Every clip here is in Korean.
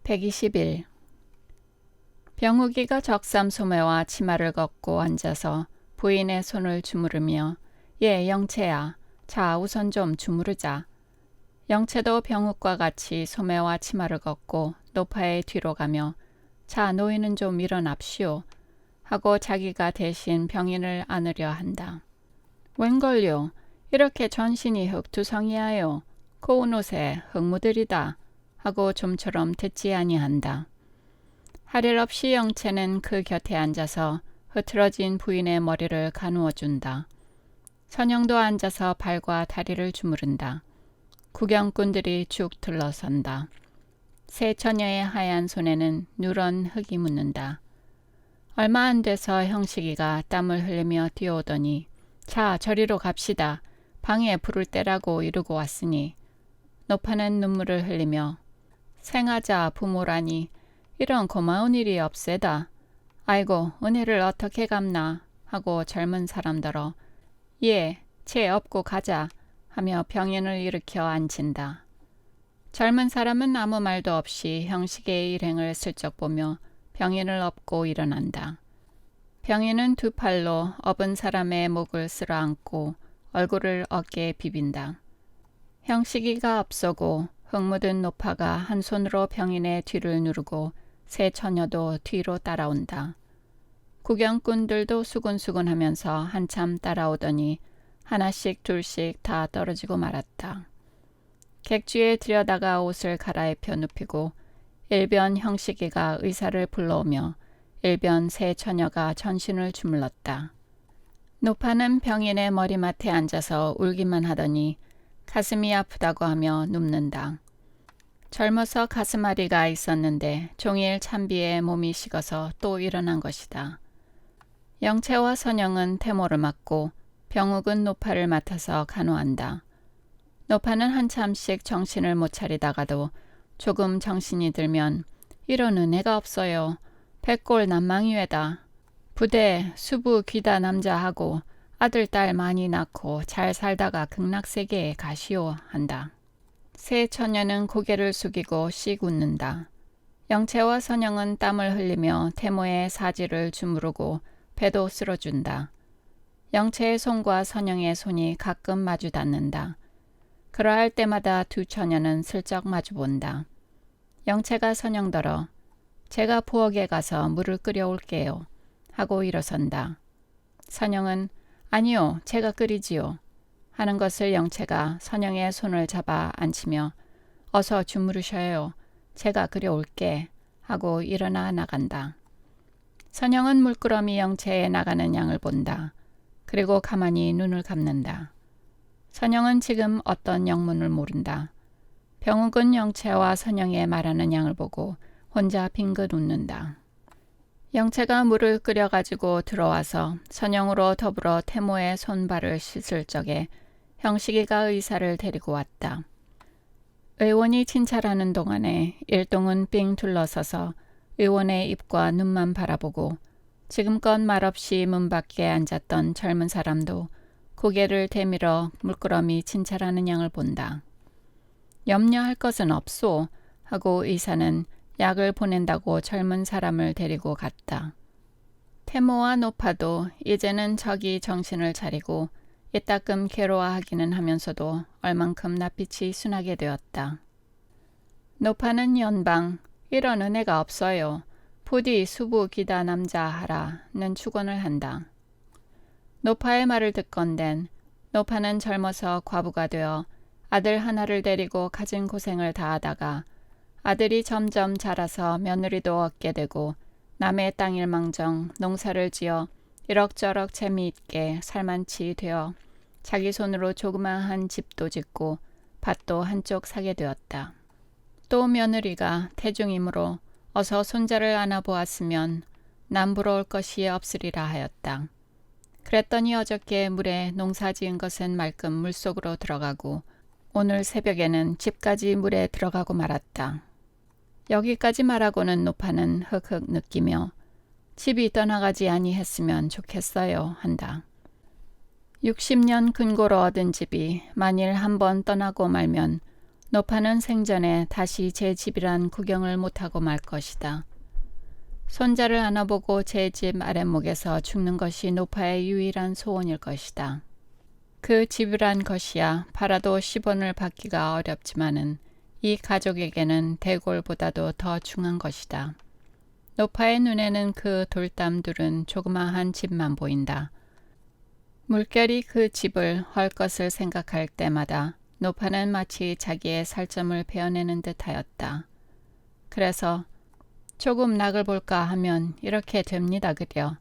121. 병욱이가 적삼 소매와 치마를 걷고 앉아서 부인의 손을 주무르며 예, 영채야. 자, 우선 좀 주무르자. 영채도 병욱과 같이 소매와 치마를 걷고 노파의 뒤로 가며 자, 노인은 좀 일어납시오. 하고 자기가 대신 병인을 안으려 한다. 웬걸요? 이렇게 전신이 흙투성이하여 고운 옷에 흙무들이다. 하고 좀처럼 듣지 아니한다. 할 일 없이 영채는 그 곁에 앉아서 흐트러진 부인의 머리를 가누어 준다. 선영도 앉아서 발과 다리를 주무른다. 구경꾼들이 쭉 둘러선다. 새 처녀의 하얀 손에는 누런 흙이 묻는다. 얼마 안 돼서 형식이가 땀을 흘리며 뛰어오더니 자, 저리로 갑시다. 방에 불을 떼라고 이르고 왔으니 노파는 눈물을 흘리며 생하자 부모라니 이런 고마운 일이 없세다. 아이고 은혜를 어떻게 갚나 하고 젊은 사람더러 예, 채 업고 가자 하며 병인을 일으켜 앉힌다. 젊은 사람은 아무 말도 없이 형식의 일행을 슬쩍 보며 병인을 업고 일어난다. 병인은 두 팔로 업은 사람의 목을 쓸어안고 얼굴을 어깨에 비빈다. 형식이가 앞서고 흙 묻은 노파가 한 손으로 병인의 뒤를 누르고 새 처녀도 뒤로 따라온다. 구경꾼들도 수군수군하면서 한참 따라오더니 하나씩 둘씩 다 떨어지고 말았다. 객주에 들여다가 옷을 갈아입혀 눕히고 일변 형식이가 의사를 불러오며 일변 새 처녀가 전신을 주물렀다. 노파는 병인의 머리맡에 앉아서 울기만 하더니 가슴이 아프다고 하며 눕는다. 젊어서 가슴앓이가 있었는데 종일 찬비에 몸이 식어서 또 일어난 것이다. 영채와 선영은 태모를 맡고 병욱은 노파를 맡아서 간호한다. 노파는 한참씩 정신을 못 차리다가도 조금 정신이 들면 이런 은혜가 없어요. 백골 난망이외다. 부대 수부 귀다 남자하고 아들 딸 많이 낳고 잘 살다가 극락세계에 가시오 한다. 새 처녀는 고개를 숙이고 씩 웃는다. 영채와 선영은 땀을 흘리며 태모의 사지를 주무르고 배도 쓸어준다. 영채의 손과 선영의 손이 가끔 마주 닿는다. 그러할 때마다 두 처녀는 슬쩍 마주본다. 영채가 선영더러 제가 부엌에 가서 물을 끓여올게요 하고 일어선다. 선영은 아니요, 제가 끓이지요 하는 것을 영채가 선영의 손을 잡아 앉히며 어서 주무르셔요. 제가 끓여올게 하고 일어나 나간다. 선영은 물끄러미 영채에 나가는 양을 본다. 그리고 가만히 눈을 감는다. 선영은 지금 어떤 영문을 모른다. 병욱은 영채와 선영의 말하는 양을 보고 혼자 빙긋 웃는다. 영채가 물을 끓여가지고 들어와서 선영으로 더불어 태모의 손발을 씻을 적에 형식이가 의사를 데리고 왔다. 의원이 친찰하는 동안에 일동은 삥 둘러서서 의원의 입과 눈만 바라보고 지금껏 말없이 문 밖에 앉았던 젊은 사람도 고개를 대밀어 물끄러미 친찰하는 양을 본다. 염려할 것은 없소 하고 의사는 약을 보낸다고 젊은 사람을 데리고 갔다. 태모와 노파도 이제는 저기 정신을 차리고 이따금 괴로워하기는 하면서도 얼만큼 낯빛이 순하게 되었다. 노파는 연방 이런 은혜가 없어요. 부디 수부 기다 남자 하라는 축원을 한다. 노파의 말을 듣건댄 노파는 젊어서 과부가 되어 아들 하나를 데리고 가진 고생을 다하다가 아들이 점점 자라서 며느리도 얻게 되고 남의 땅일망정 농사를 지어 이럭저럭 재미있게 살만치 되어 자기 손으로 조그마한 집도 짓고 밭도 한쪽 사게 되었다. 또 며느리가 태중이므로 어서 손자를 안아보았으면 남 부러울 것이 없으리라 하였다. 그랬더니 어저께 물에 농사 지은 것은 말끔 물속으로 들어가고 오늘 새벽에는 집까지 물에 들어가고 말았다. 여기까지 말하고는 노파는 흑흑 느끼며 집이 떠나가지 아니했으면 좋겠어요 한다. 60년 근고로 얻은 집이 만일 한번 떠나고 말면 노파는 생전에 다시 제 집이란 구경을 못하고 말 것이다. 손자를 안아보고 제 집 아랫목에서 죽는 것이 노파의 유일한 소원일 것이다. 그 집이란 것이야 팔아도 10원을 받기가 어렵지만은 이 가족에게는 대골보다도 더 중한 것이다. 노파의 눈에는 그 돌담둘은 조그마한 집만 보인다. 물결이 그 집을 헐 것을 생각할 때마다 노파는 마치 자기의 살점을 베어내는 듯하였다. 그래서 조금 낙을 볼까 하면 이렇게 됩니다 그려.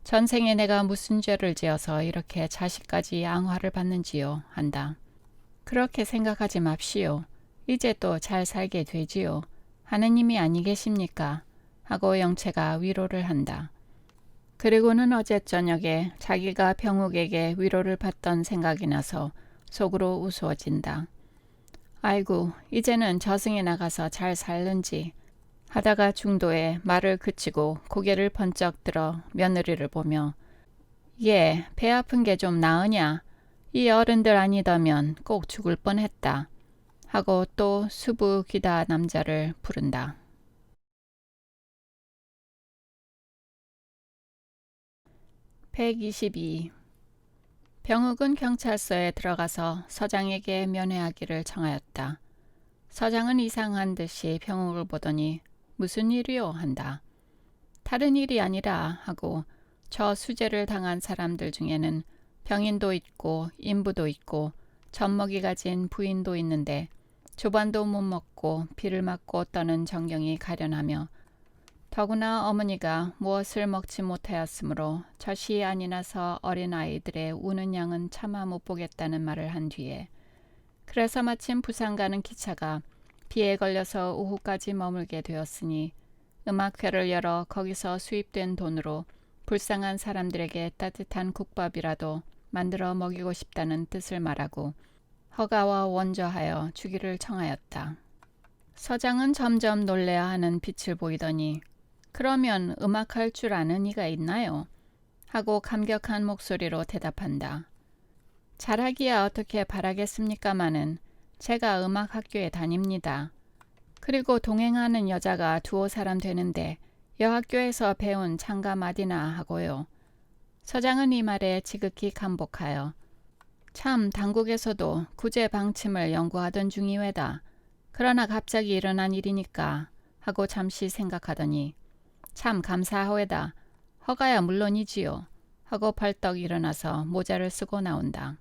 전생에 내가 무슨 죄를 지어서 이렇게 자식까지 앙화를 받는지요 한다. 그렇게 생각하지 맙시오. 이제 또 잘 살게 되지요. 하느님이 아니 계십니까? 하고 영채가 위로를 한다. 그리고는 어제 저녁에 자기가 병욱에게 위로를 받던 생각이 나서 속으로 우스워진다. 아이고 이제는 저승에 나가서 잘 살는지 하다가 중도에 말을 그치고 고개를 번쩍 들어 며느리를 보며 예, 배 아픈 게 좀 나으냐? 이 어른들 아니더면 꼭 죽을 뻔했다. 하고 또 수부 귀다 남자를 부른다. (122) 병욱은 경찰서에 들어가서 서장에게 면회하기를 청하였다. 서장은 이상한 듯이 병욱을 보더니 무슨 일이요? 한다. 다른 일이 아니라 하고 저 수재를 당한 사람들 중에는 병인도 있고 인부도 있고 젖먹이 가진 부인도 있는데 조반도 못 먹고 비를 맞고 떠는 정경이 가련하며 더구나 어머니가 무엇을 먹지 못하였으므로 젖이 안이 나서 어린아이들의 우는 양은 차마 못 보겠다는 말을 한 뒤에 그래서 마침 부산 가는 기차가 비에 걸려서 오후까지 머물게 되었으니 음악회를 열어 거기서 수입된 돈으로 불쌍한 사람들에게 따뜻한 국밥이라도 만들어 먹이고 싶다는 뜻을 말하고 허가와 원저하여 주기를 청하였다. 서장은 점점 놀래야 하는 빛을 보이더니 그러면 음악할 줄 아는 이가 있나요? 하고 감격한 목소리로 대답한다. 잘하기야 어떻게 바라겠습니까마는 제가 음악학교에 다닙니다. 그리고 동행하는 여자가 두어 사람 되는데 여학교에서 배운 창가마디나 하고요. 서장은 이 말에 지극히 감복하여 참 당국에서도 구제 방침을 연구하던 중이외다. 그러나 갑자기 일어난 일이니까 하고 잠시 생각하더니 참 감사하외다. 허가야 물론이지요. 하고 벌떡 일어나서 모자를 쓰고 나온다.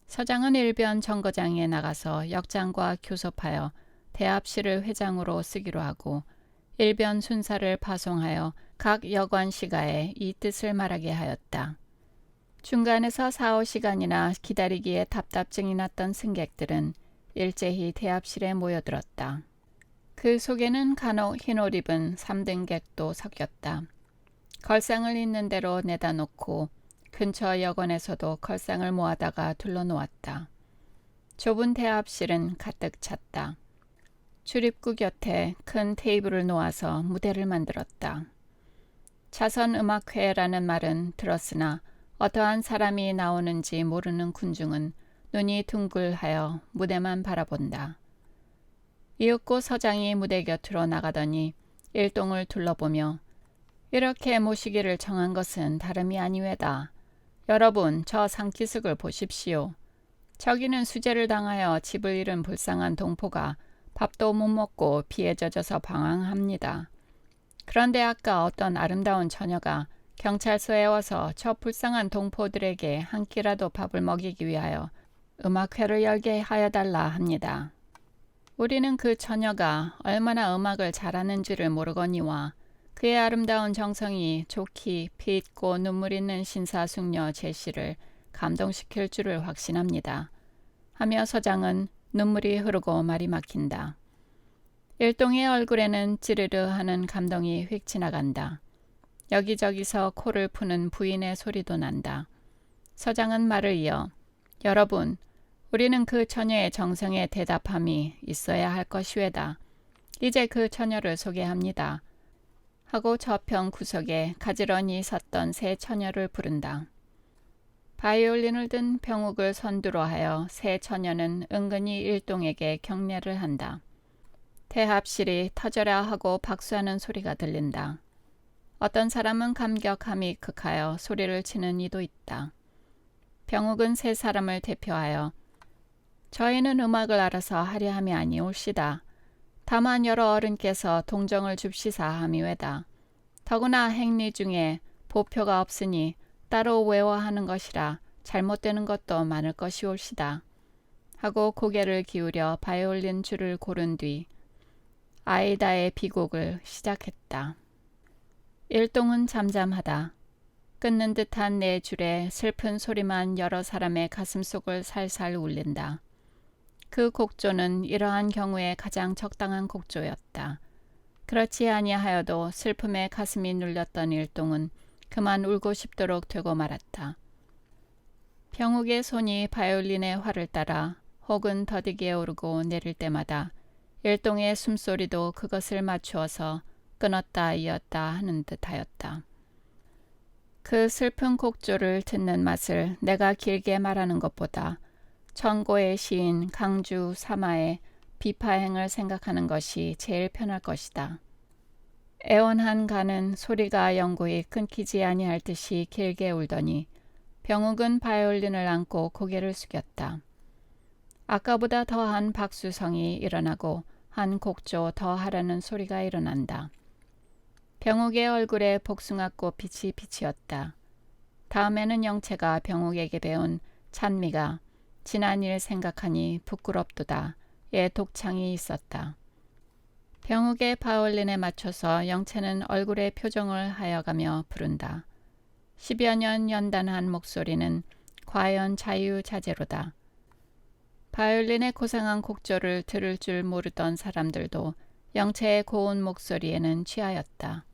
서장은 일변 정거장에 나가서 역장과 교섭하여 대합실을 회장으로 쓰기로 하고 일변 순사를 파송하여 각 여관시가에 이 뜻을 말하게 하였다. 중간에서 4~5시간이나 기다리기에 답답증이 났던 승객들은 일제히 대합실에 모여들었다. 그 속에는 간혹 흰옷 입은 3등객도 섞였다. 걸상을 있는 대로 내다 놓고 근처 여관에서도 걸상을 모아다가 둘러놓았다. 좁은 대합실은 가득 찼다. 출입구 곁에 큰 테이블을 놓아서 무대를 만들었다. 자선음악회라는 말은 들었으나 어떠한 사람이 나오는지 모르는 군중은 눈이 둥글하여 무대만 바라본다. 이윽고 서장이 무대 곁으로 나가더니 일동을 둘러보며 이렇게 모시기를 정한 것은 다름이 아니외다. 여러분 저 상기슭을 보십시오. 저기는 수재를 당하여 집을 잃은 불쌍한 동포가 밥도 못 먹고 비에 젖어서 방황합니다. 그런데 아까 어떤 아름다운 처녀가 경찰서에 와서 저 불쌍한 동포들에게 한 끼라도 밥을 먹이기 위하여 음악회를 열게 하여달라 합니다. 우리는 그 처녀가 얼마나 음악을 잘하는지를 모르거니와 그의 아름다운 정성이 좋기 피 있고 눈물 있는 신사숙녀 제시를 감동시킬 줄을 확신합니다. 하며 서장은 눈물이 흐르고 말이 막힌다. 일동의 얼굴에는 찌르르 하는 감동이 휙 지나간다. 여기저기서 코를 푸는 부인의 소리도 난다. 서장은 말을 이어 여러분, 우리는 그 처녀의 정성에 대답함이 있어야 할 것이외다. 이제 그 처녀를 소개합니다. 하고 저편 구석에 가지런히 섰던 세 처녀를 부른다. 바이올린을 든 병욱을 선두로 하여 새 처녀는 은근히 일동에게 경례를 한다. 대합실이 터져라 하고 박수하는 소리가 들린다. 어떤 사람은 감격함이 극하여 소리를 치는 이도 있다. 병욱은 세 사람을 대표하여 저희는 음악을 알아서 하려 함이 아니올시다. 다만 여러 어른께서 동정을 줍시사 함이 외다. 더구나 행리 중에 보표가 없으니 따로 외워하는 것이라 잘못되는 것도 많을 것이올시다. 하고 고개를 기울여 바이올린 줄을 고른 뒤 아이다의 비곡을 시작했다. 일동은 잠잠하다. 끊는 듯한 네 줄의 슬픈 소리만 여러 사람의 가슴속을 살살 울린다. 그 곡조는 이러한 경우에 가장 적당한 곡조였다. 그렇지 아니하여도 슬픔에 가슴이 눌렸던 일동은 그만 울고 싶도록 되고 말았다. 병욱의 손이 바이올린의 활을 따라 혹은 더디게 오르고 내릴 때마다 일동의 숨소리도 그것을 맞추어서 끊었다 이었다 하는 듯하였다. 그 슬픈 곡조를 듣는 맛을 내가 길게 말하는 것보다 천고의 시인 강주 사마의 비파행을 생각하는 것이 제일 편할 것이다. 애원한 가는 소리가 영구히 끊기지 아니할 듯이 길게 울더니 병욱은 바이올린을 안고 고개를 숙였다. 아까보다 더한 박수성이 일어나고 한 곡조 더 하라는 소리가 일어난다. 병욱의 얼굴에 복숭아꽃 빛이 비치었다. 다음에는 영채가 병욱에게 배운 찬미가 지난 일 생각하니 부끄럽도다 의 독창이 있었다. 병욱의 바이올린에 맞춰서 영채는 얼굴에 표정을 하여가며 부른다. 10여 년 연단한 목소리는 과연 자유자재로다. 바이올린의 고상한 곡조를 들을 줄 모르던 사람들도 영채의 고운 목소리에는 취하였다.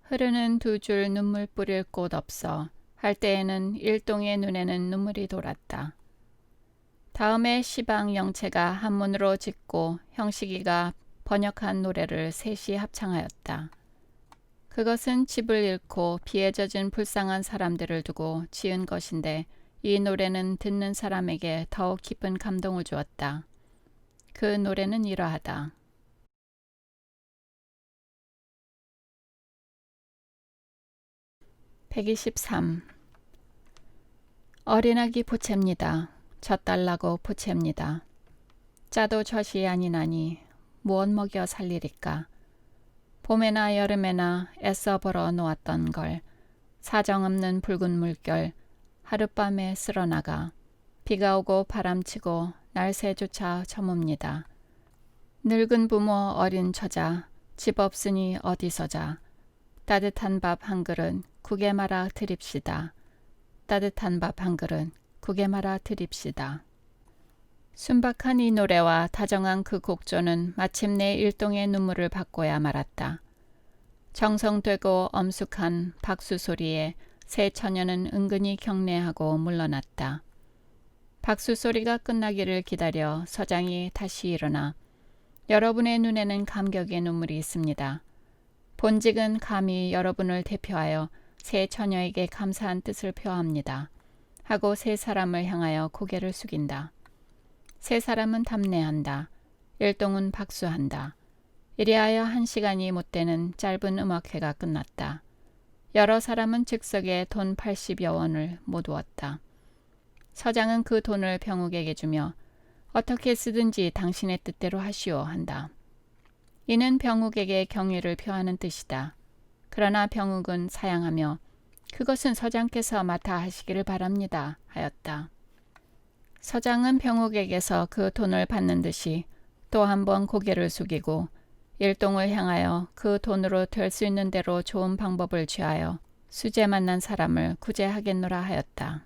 흐르는 두 줄 눈물 뿌릴 곳 없어 할 때에는 일동의 눈에는 눈물이 돌았다. 다음에 시방 영채가 한문으로 짓고 형식이가 번역한 노래를 셋이 합창하였다. 그것은 집을 잃고 비에 젖은 불쌍한 사람들을 두고 지은 것인데 이 노래는 듣는 사람에게 더욱 깊은 감동을 주었다. 그 노래는 이러하다. (123) 어린아기 부채입니다. 젖달라고 부채입니다. 짜도 젖이 아니나니 무엇 먹여 살리리까. 봄에나 여름에나 애써 벌어 놓았던 걸 사정없는 붉은 물결 하룻밤에 쓸어나가 비가 오고 바람치고 날새조차 저뭅니다. 늙은 부모 어린 처자 집 없으니 어디서 자. 따뜻한 밥 한 그릇 국에 말아 드립시다. 따뜻한 밥 한 그릇 국에 말아 드립시다. 순박한 이 노래와 다정한 그 곡조는 마침내 일동의 눈물을 받고야 말았다. 정성되고 엄숙한 박수 소리에 새 처녀는 은근히 경례하고 물러났다. 박수 소리가 끝나기를 기다려 서장이 다시 일어나 여러분의 눈에는 감격의 눈물이 있습니다. 본직은 감히 여러분을 대표하여 새 처녀에게 감사한 뜻을 표합니다. 하고 세 사람을 향하여 고개를 숙인다. 세 사람은 담례한다. 일동은 박수한다. 이리하여 1시간이 못 되는 짧은 음악회가 끝났다. 여러 사람은 즉석에 돈 80여 원을 모두었다. 서장은 그 돈을 병욱에게 주며 어떻게 쓰든지 당신의 뜻대로 하시오 한다. 이는 병욱에게 경의를 표하는 뜻이다. 그러나 병욱은 사양하며 그것은 서장께서 맡아 하시기를 바랍니다 하였다. 서장은 병욱에게서 그 돈을 받는 듯이 또 한 번 고개를 숙이고 일동을 향하여 그 돈으로 될 수 있는 대로 좋은 방법을 취하여 수제 만난 사람을 구제하겠노라 하였다.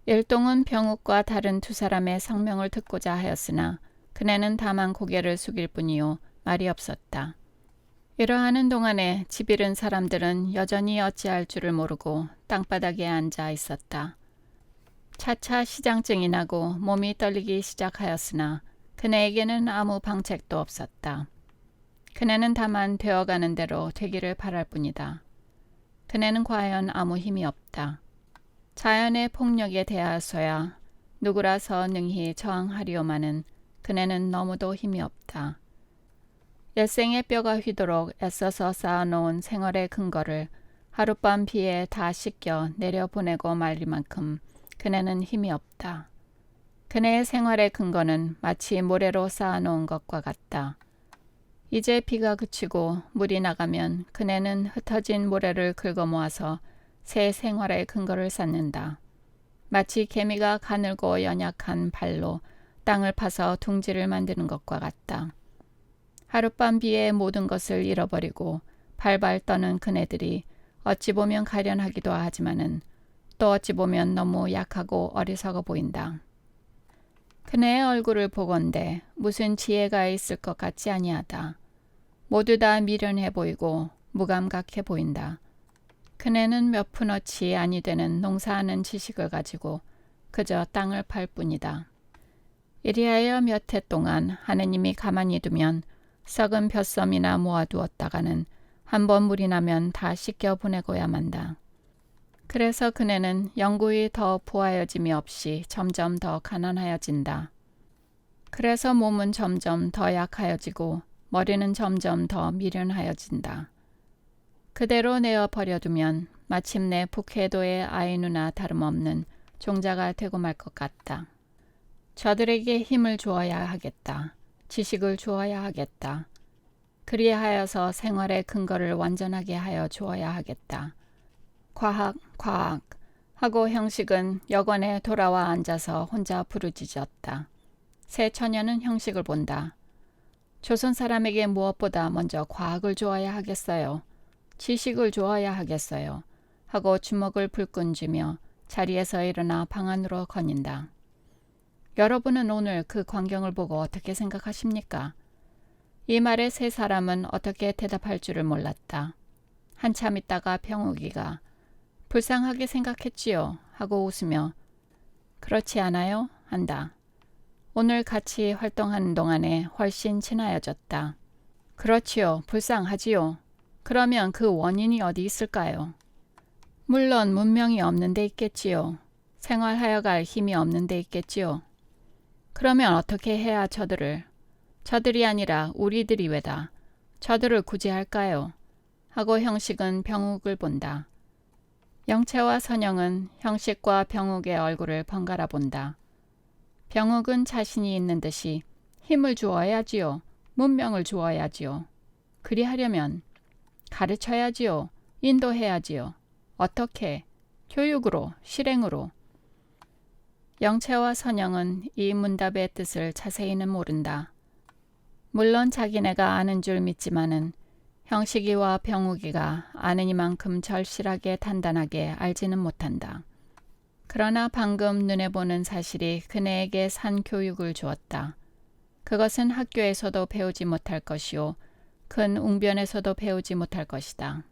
일동은 병욱과 다른 두 사람의 성명을 듣고자 하였으나 그네는 다만 고개를 숙일 뿐이요 말이 없었다. 이러하는 동안에 집 잃은 사람들은 여전히 어찌할 줄을 모르고 땅바닥에 앉아 있었다. 차차 시장증이 나고 몸이 떨리기 시작하였으나 그네에게는 아무 방책도 없었다. 그네는 다만 되어가는 대로 되기를 바랄 뿐이다. 그네는 과연 아무 힘이 없다. 자연의 폭력에 대하여서야 누구라서 능히 저항하리오마는 그네는 너무도 힘이 없다. 일생의 뼈가 휘도록 애써서 쌓아놓은 생활의 근거를 하룻밤 비에 다 씻겨 내려보내고 말릴 만큼 그네는 힘이 없다. 그네의 생활의 근거는 마치 모래로 쌓아놓은 것과 같다. 이제 비가 그치고 물이 나가면 그네는 흩어진 모래를 긁어 모아서 새 생활의 근거를 쌓는다. 마치 개미가 가늘고 연약한 발로 땅을 파서 둥지를 만드는 것과 같다. 하룻밤 비에 모든 것을 잃어버리고 발발 떠는 그네들이 어찌 보면 가련하기도 하지만은 또 어찌 보면 너무 약하고 어리석어 보인다. 그네의 얼굴을 보건대 무슨 지혜가 있을 것 같지 아니하다. 모두 다 미련해 보이고 무감각해 보인다. 그네는 몇 푼어치 아니 되는 농사하는 지식을 가지고 그저 땅을 팔 뿐이다. 이리하여 몇 해 동안 하느님이 가만히 두면 썩은 벼섬이나 모아두었다가는 한번 물이 나면 다 씻겨 보내고야 만다. 그래서 그네는 영구히 더 부하여짐이 없이 점점 더 가난하여진다. 그래서 몸은 점점 더 약하여지고 머리는 점점 더 미련하여진다. 그대로 내어 버려두면 마침내 북해도의 아이누나 다름없는 종자가 되고 말 것 같다. 저들에게 힘을 주어야 하겠다. 지식을 주어야 하겠다. 그리하여서 생활의 근거를 완전하게 하여 주어야 하겠다. 과학 하고 형식은 여관에 돌아와 앉아서 혼자 부르짖었다. 새 처녀는 형식을 본다. 조선 사람에게 무엇보다 먼저 과학을 주어야 하겠어요. 지식을 주어야 하겠어요. 하고 주먹을 불끈 쥐며 자리에서 일어나 방 안으로 거닌다. 여러분은 오늘 그 광경을 보고 어떻게 생각하십니까? 이 말에 세 사람은 어떻게 대답할 줄을 몰랐다. 한참 있다가 병욱이가 불쌍하게 생각했지요 하고 웃으며 그렇지 않아요? 한다. 오늘 같이 활동하는 동안에 훨씬 친하여졌다. 그렇지요. 불쌍하지요. 그러면 그 원인이 어디 있을까요? 물론 문명이 없는 데 있겠지요. 생활하여 갈 힘이 없는 데 있겠지요. 그러면 어떻게 해야 저들이 아니라 우리들이 왜다. 저들을 구제할까요? 하고 형식은 병욱을 본다. 영채와 선영은 형식과 병욱의 얼굴을 번갈아 본다. 병욱은 자신이 있는 듯이 힘을 주어야지요. 문명을 주어야지요. 그리하려면 가르쳐야지요. 인도해야지요. 어떻게? 교육으로, 실행으로. 영채와 선영은 이 문답의 뜻을 자세히는 모른다. 물론 자기네가 아는 줄 믿지만은 형식이와 병욱이가 아는 이만큼 절실하게 단단하게 알지는 못한다. 그러나 방금 눈에 보는 사실이 그네에게 산 교육을 주었다. 그것은 학교에서도 배우지 못할 것이요 큰 웅변에서도 배우지 못할 것이다.